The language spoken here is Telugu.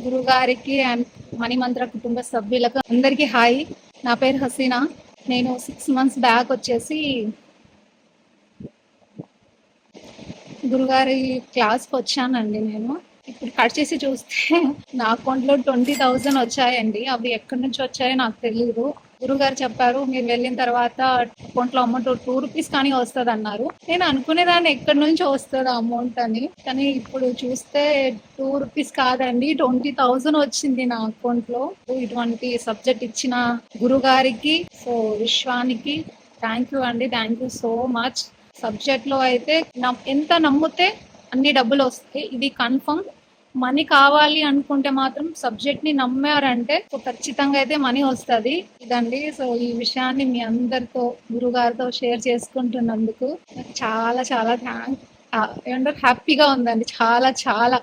గురుగారికి అండ్ మణిమంత్ర కుటుంబ సభ్యులకు అందరికీ హాయ్. నా పేరు హసీనా. నేను 6 months బ్యాక్ వచ్చేసి గురుగారి క్లాస్కి వచ్చానండి. నేను ఇప్పుడు కట్ చేసి చూస్తే నా అకౌంట్లో 20,000 వచ్చాయండి. అవి ఎక్కడి నుంచి వచ్చాయో నాకు తెలియదు. గురుగారు చెప్పారు, మీరు వెళ్ళిన తర్వాత అకౌంట్లో అమౌంట్ 2 రూపీస్ కానీ వస్తుంది అన్నారు. నేను అనుకునేదాన్ని ఎక్కడి నుంచి వస్తుంది అమౌంట్ అని, కానీ ఇప్పుడు చూస్తే 2 రూపీస్ కాదండి, 20,000 వచ్చింది నా అకౌంట్లో. ఇటువంటి సబ్జెక్ట్ ఇచ్చిన గురుగారికి, సో విశ్వానికి థ్యాంక్ యూ అండి. Thank you so much. Subject లో అయితే ఎంత నమ్మితే అన్ని డబ్బులు వస్తాయి, ఇది కన్ఫర్మ్. మనీ కావాలి అనుకుంటే మాత్రం సబ్జెక్ట్ ని నమ్మారంటే ఖచ్చితంగా అయితే మనీ వస్తుంది. ఇదండి. సో ఈ విషయాన్ని మీ అందరితో గురుగారితో షేర్ చేసుకుంటున్నందుకు నాకు చాలా చాలా థ్యాంక్స్, ఏమంటారు, హ్యాపీగా ఉందండి. చాలా చాలా